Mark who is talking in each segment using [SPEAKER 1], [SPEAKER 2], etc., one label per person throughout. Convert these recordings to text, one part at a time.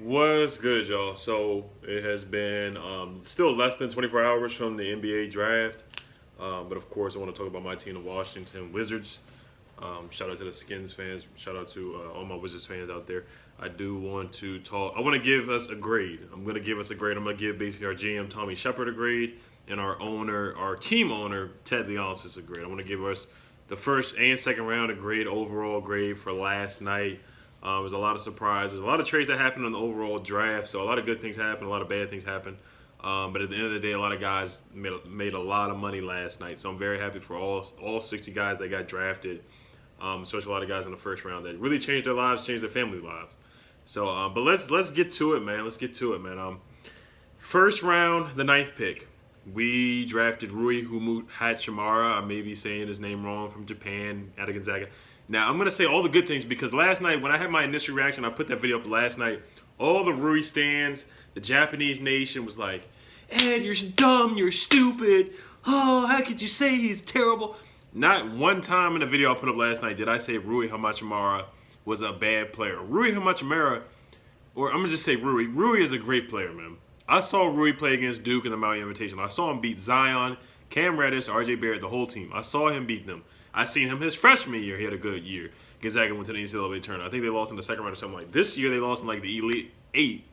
[SPEAKER 1] What's good, y'all? So it has been still less than 24 hours from the NBA draft, but of course I want to talk about my team, the Washington Wizards. Shout out to the Skins fans. Shout out to all my Wizards fans out there. I do want to talk. I want to give us a grade. I'm going to give us a grade. I'm going to give basically our GM Tommy Shepard a grade, and our team owner Ted Leonsis a grade. I want to give us the first and second round a grade, overall grade for last night. There was a lot of surprises, a lot of trades that happened in the overall draft. So a lot of good things happened, a lot of bad things happened. But at the end of the day, a lot of guys made a lot of money last night. So I'm very happy for all 60 guys that got drafted, especially a lot of guys in the first round that really changed their lives, changed their families' lives. So, but let's get to it, man. Let's get to it, man. First round, the ninth pick, we drafted Rui Hachimura. I may be saying his name wrong, from Japan, out of Gonzaga. Now, I'm going to say all the good things because last night, when I had my initial reaction, I put that video up last night, all the Rui stands, the Japanese nation was like, Ed, you're dumb, you're stupid. Oh, how could you say he's terrible? Not one time in the video I put up last night did I say Rui Hachimura was a bad player. Rui Hachimura, or I'm going to just say Rui. Rui is a great player, man. I saw Rui play against Duke in the Maui Invitational. I saw him beat Zion, Cam Reddish, RJ Barrett, the whole team. I saw him beat them. I seen him his freshman year. He had a good year. Gonzaga went to the NCAA tournament. I think they lost in the second round or something like that. This year they lost in like the Elite Eight.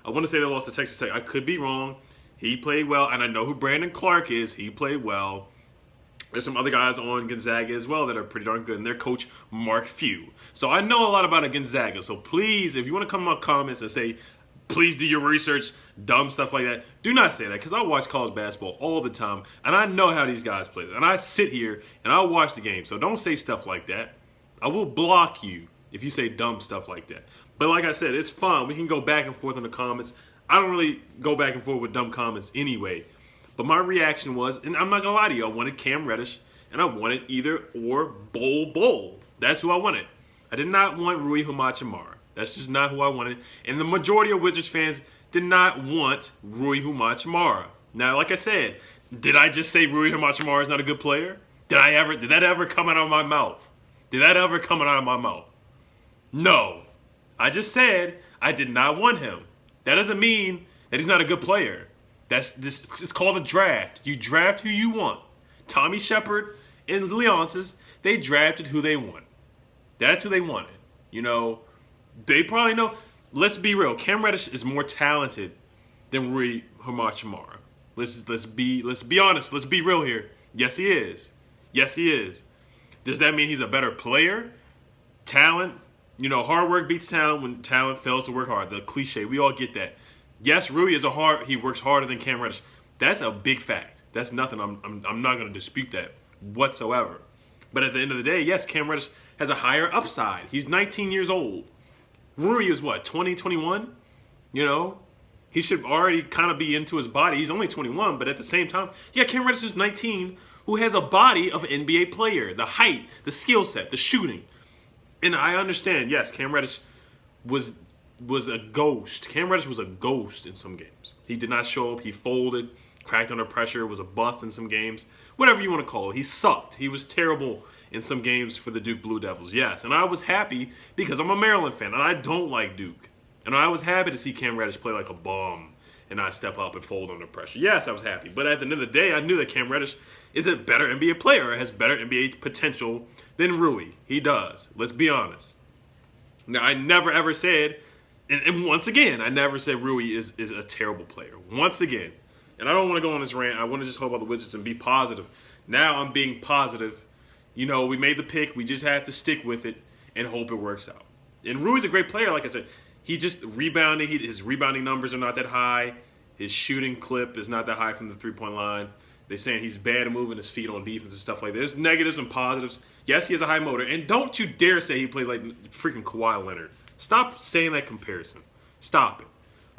[SPEAKER 1] I want to say they lost to Texas Tech. I could be wrong. He played well, and I know who Brandon Clark is. He played well. There's some other guys on Gonzaga as well that are pretty darn good, and their coach, Mark Few. So I know a lot about a Gonzaga. So please, if you want to come in my comments and say, please do your research, dumb stuff like that, do not say that, because I watch college basketball all the time, and I know how these guys play. And I sit here, and I watch the game. So don't say stuff like that. I will block you if you say dumb stuff like that. But like I said, it's fun. We can go back and forth in the comments. I don't really go back and forth with dumb comments anyway. But my reaction was, and I'm not going to lie to you, I wanted Cam Reddish, and I wanted either or Bowl. That's who I wanted. I did not want Rui Hachimura. That's just not who I wanted. And the majority of Wizards fans did not want Rui Hachimura. Now, like I said, did I just say Rui Hachimura is not a good player? Did that ever come out of my mouth? Did that ever come out of my mouth? No. I just said I did not want him. That doesn't mean that he's not a good player. It's called a draft. You draft who you want. Tommy Shepard and Leonsis, they drafted who they want. That's who they wanted. You know, they probably know. Let's be real. Cam Reddish is more talented than Rui Hachimura. Let's be honest. Let's be real here. Yes, he is. Yes, he is. Does that mean he's a better player? Talent, hard work beats talent when talent fails to work hard. The cliche. We all get that. Yes, Rui he works harder than Cam Reddish. That's a big fact. That's nothing. I'm not going to dispute that whatsoever. But at the end of the day, yes, Cam Reddish has a higher upside. He's 19 years old. Rui is what, 20, 21? He should already kind of be into his body. He's only 21, but at the same time, yeah, Cam Reddish is 19, who has a body of an NBA player. The height, the skill set, the shooting. And I understand, yes, Cam Reddish was a ghost. Cam Reddish was a ghost in some games. He did not show up. He folded, cracked under pressure, was a bust in some games. Whatever you want to call it. He sucked. He was terrible in some games for the Duke Blue Devils, yes. And I was happy because I'm a Maryland fan, and I don't like Duke. And I was happy to see Cam Reddish play like a bum and not step up and fold under pressure. Yes, I was happy. But at the end of the day, I knew that Cam Reddish is a better NBA player, has better NBA potential than Rui. He does. Let's be honest. Now, I never ever said, and once again, I never said Rui is a terrible player. Once again. And I don't want to go on this rant. I want to just talk about the Wizards and be positive. Now I'm being positive. We made the pick. We just have to stick with it and hope it works out. And Rui's a great player, like I said. He just rebounded. His rebounding numbers are not that high. His shooting clip is not that high from the three-point line. They're saying he's bad at moving his feet on defense and stuff like that. There's negatives and positives. Yes, he has a high motor. And don't you dare say he plays like freaking Kawhi Leonard. Stop saying that comparison. Stop it.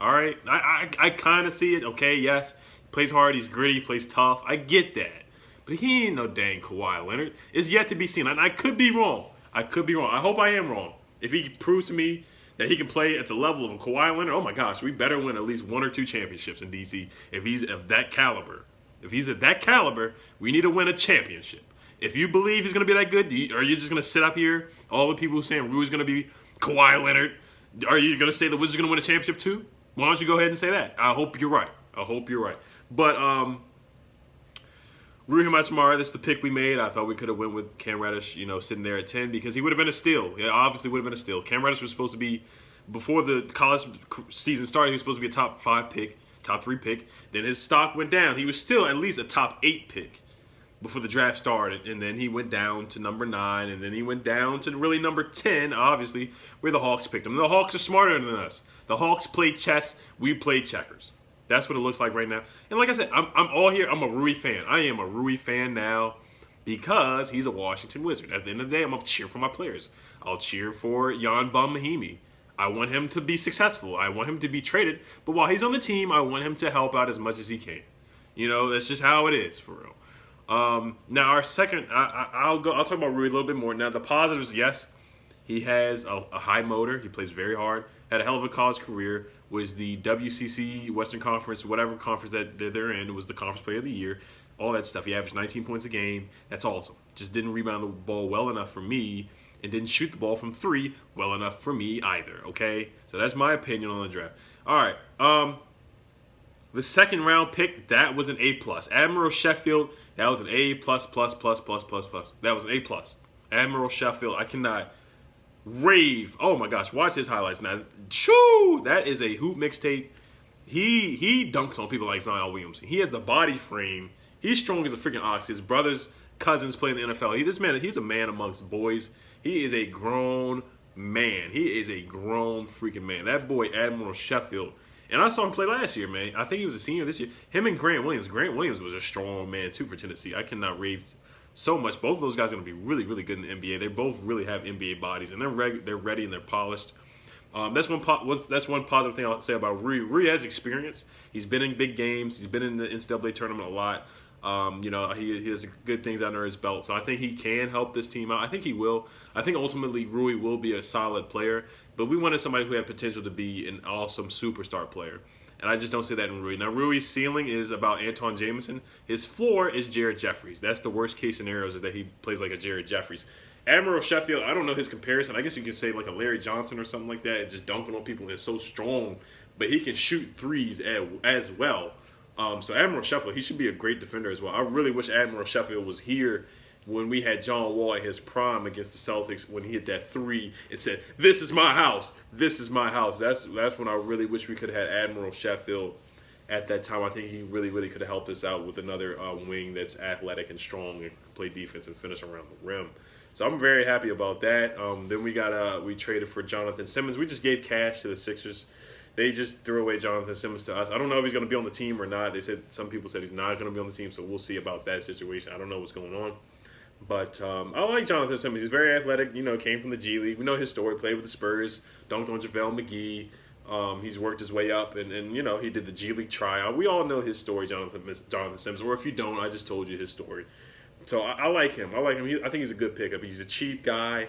[SPEAKER 1] All right? I kind of see it. Okay, yes. He plays hard. He's gritty. He plays tough. I get that. But he ain't no dang Kawhi Leonard. It's yet to be seen. And I could be wrong. I hope I am wrong. If he proves to me that he can play at the level of a Kawhi Leonard, oh my gosh, we better win at least 1 or 2 championships in DC if he's of that caliber. If he's at that caliber, we need to win a championship. If you believe he's going to be that good, are you just going to sit up here, all the people who saying Rui's going to be Kawhi Leonard, Are you going to say the Wizards are going to win a championship too? Why don't you go ahead and say that? I hope you're right. I hope you're right. But Rui Hachimura, this is the pick we made. I thought we could have went with Cam Reddish, sitting there at 10 because he would have been a steal. It obviously would have been a steal. Cam Reddish was supposed to be, before the college season started, he was supposed to be a top 5 pick, top 3 pick. Then his stock went down. He was still at least a top 8 pick before the draft started, and then he went down to number 9, and then he went down to really number 10, obviously, where the Hawks picked him. The Hawks are smarter than us. The Hawks play chess, we play checkers. That's what it looks like right now. And like I said, I'm all here. I'm a Rui fan. I am a Rui fan now because he's a Washington Wizard. At the end of the day, I'm going to cheer for my players. I'll cheer for Jan Mahimi. I want him to be successful. I want him to be traded. But while he's on the team, I want him to help out as much as he can. That's just how it is, for real. Now our second, I'll talk about Rui a little bit more. Now the positives, yes, he has a high motor. He plays very hard. Had a hell of a college career. Was the WCC Western Conference, whatever conference that they're in. It was the Conference Player of the Year. All that stuff. He averaged 19 points a game. That's awesome. Just didn't rebound the ball well enough for me, and didn't shoot the ball from 3 well enough for me either. Okay, so that's my opinion on the draft. All right. The second round pick, that was an A+. Admiral Sheffield, that was an A+++++++. That was an A+. Admiral Sheffield, I cannot rave. Oh my gosh, watch his highlights now. Choo! That is a hoop mixtape. He dunks on people like Zion Williamson. He has the body frame. He's strong as a freaking ox. His brother's cousins play in the NFL. He's a man amongst boys. He is a grown man. He is a grown freaking man. That boy, Admiral Sheffield. And I saw him play last year, man. I think he was a senior this year. Him and Grant Williams. Grant Williams was a strong man, too, for Tennessee. I cannot rave so much. Both of those guys are going to be really, really good in the NBA. They both really have NBA bodies, and they're ready and they're polished. That's one positive thing I'll say about Rui. Rui has experience. He's been in big games. He's been in the NCAA tournament a lot. He has good things under his belt. So I think he can help this team out. I think he will. I think ultimately Rui will be a solid player. But we wanted somebody who had potential to be an awesome superstar player. And I just don't see that in Rui. Now, Rui's ceiling is about Anton Jameson. His floor is Jared Jeffries. That's the worst case scenarios, is that he plays like a Jared Jeffries. Admiral Sheffield, I don't know his comparison. I guess you could say like a Larry Johnson or something like that. Just dunking on people. He's so strong. But he can shoot threes as well. So Admiral Sheffield, he should be a great defender as well. I really wish Admiral Sheffield was here when we had John Wall at his prime against the Celtics, when he hit that 3 and said, "This is my house. This is my house." That's when I really wish we could have had Admiral Sheffield at that time. I think he really, really could have helped us out with another wing that's athletic and strong and can play defense and finish around the rim. So I'm very happy about that. Then we traded for Jonathan Simmons. We just gave cash to the Sixers. They just threw away Jonathan Simmons to us. I don't know if he's going to be on the team or not. Some people said he's not going to be on the team, so we'll see about that situation. I don't know what's going on. But I like Jonathan Simmons. He's very athletic. Came from the G League. We know his story. Played with the Spurs. Dunked on JaVale McGee. He's worked his way up, and he did the G League tryout. We all know his story, Jonathan Simmons. Or if you don't, I just told you his story. So I like him. I think he's a good pickup. He's a cheap guy.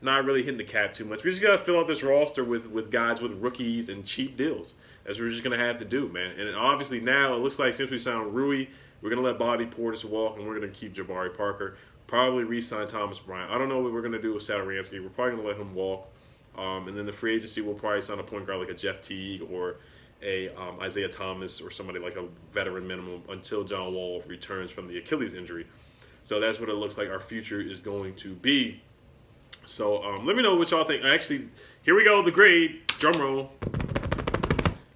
[SPEAKER 1] Not really hitting the cap too much. We just got to fill out this roster with guys with rookies and cheap deals. That's what we're just going to have to do, man. And obviously now it looks like since we signed Rui, we're going to let Bobby Portis walk, and we're going to keep Jabari Parker. Probably re-sign Thomas Bryant. I don't know what we're going to do with Satoransky. We're probably going to let him walk. And then the free agency will probably sign a point guard like a Jeff Teague or a Isaiah Thomas or somebody like a veteran minimum until John Wall returns from the Achilles injury. So that's what it looks like our future is going to be. So let me know what y'all think. Actually, here we go, the grade. Drum roll.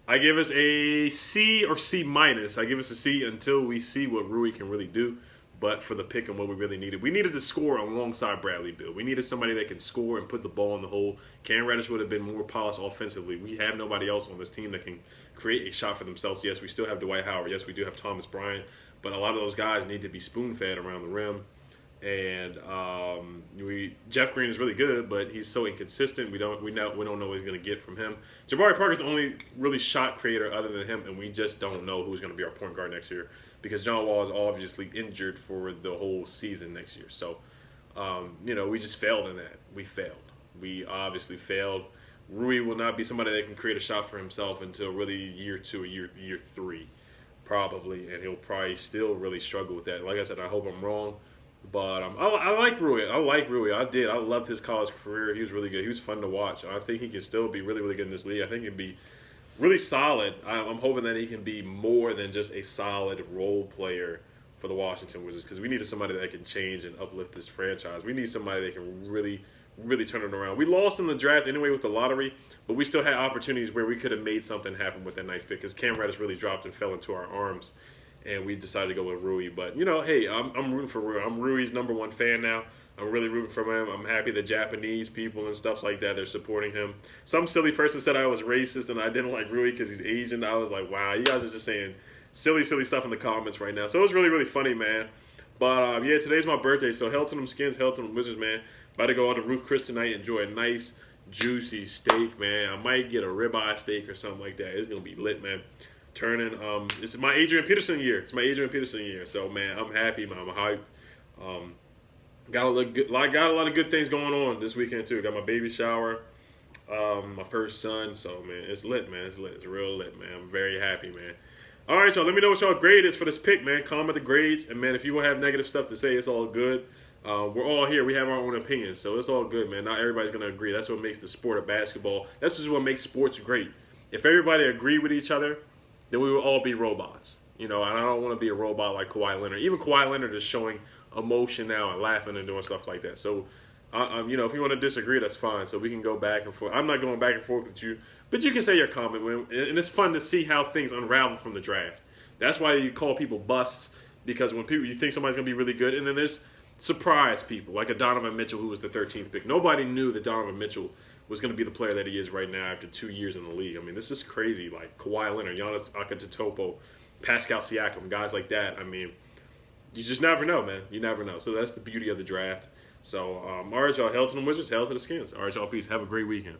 [SPEAKER 1] I give us a C or C minus. I give us a C until we see what Rui can really do. But for the pick and what we really needed, we needed to score alongside Bradley Beal. We needed somebody that can score and put the ball in the hole. Cam Reddish would have been more polished offensively. We have nobody else on this team that can create a shot for themselves. Yes, we still have Dwight Howard. Yes, we do have Thomas Bryant. But a lot of those guys need to be spoon-fed around the rim. And Jeff Green is really good, but he's so inconsistent. We don't know what he's going to get from him. Jabari Parker's the only really shot creator other than him, and we just don't know who's going to be our point guard next year because John Wall is obviously injured for the whole season next year. So, we just failed in that. We failed. We obviously failed. Rui will not be somebody that can create a shot for himself until really year 2 or year 3, probably, and he'll probably still really struggle with that. Like I said, I hope I'm wrong. But I like Rui. I like Rui. I did. I loved his college career. He was really good. He was fun to watch. I think he can still be really, really good in this league. I think he can be really solid. I'm hoping that he can be more than just a solid role player for the Washington Wizards, because we needed somebody that can change and uplift this franchise. We need somebody that can really, really turn it around. We lost in the draft anyway with the lottery, but we still had opportunities where we could have made something happen with that ninth pick, because Cam Reddish really dropped and fell into our arms, and we decided to go with Rui. But, hey, I'm rooting for Rui. I'm Rui's #1 fan now. I'm really rooting for him. I'm happy the Japanese people and stuff like that, they're supporting him. Some silly person said I was racist and I didn't like Rui because he's Asian. I was like, wow, you guys are just saying silly stuff in the comments right now. So it was really, really funny, man. But, yeah, today's my birthday, so hell to them Skins, hell to them Wizards, man. About to go out to Ruth Chris tonight, enjoy a nice, juicy steak, man. I might get a ribeye steak or something like that. It's going to be lit, man. This is my Adrian Peterson year. It's my Adrian Peterson year. So, man, I'm happy, man. I'm hyped. Got a lot of good things going on this weekend, too. Got my baby shower, my first son. So, man, it's lit, man. It's lit. It's real lit, man. I'm very happy, man. All right, so let me know what y'all grade is for this pick, man. Comment the grades. And, man, if you have negative stuff to say, it's all good. We're all here. We have our own opinions, so it's all good, man. Not everybody's going to agree. That's what makes the sport of basketball. That's just what makes sports great. If everybody agreed with each other, then we would all be robots. And I don't want to be a robot like Kawhi Leonard. Even Kawhi Leonard is showing emotion now and laughing and doing stuff like that. So, if you want to disagree, that's fine. So we can go back and forth. I'm not going back and forth with you, but you can say your comment, man. And it's fun to see how things unravel from the draft. That's why you call people busts, because when you think somebody's going to be really good, and then there's surprise people, like a Donovan Mitchell who was the 13th pick. Nobody knew that Donovan Mitchell was going to be the player that he is right now after 2 years in the league. I mean, this is crazy. Like Kawhi Leonard, Giannis Antetokounmpo, Pascal Siakam, guys like that. I mean, you just never know, man. You never know. So that's the beauty of the draft. So, all right, y'all. Hell to the Wizards. Hell to the Skins. All right, y'all. Peace. Have a great weekend.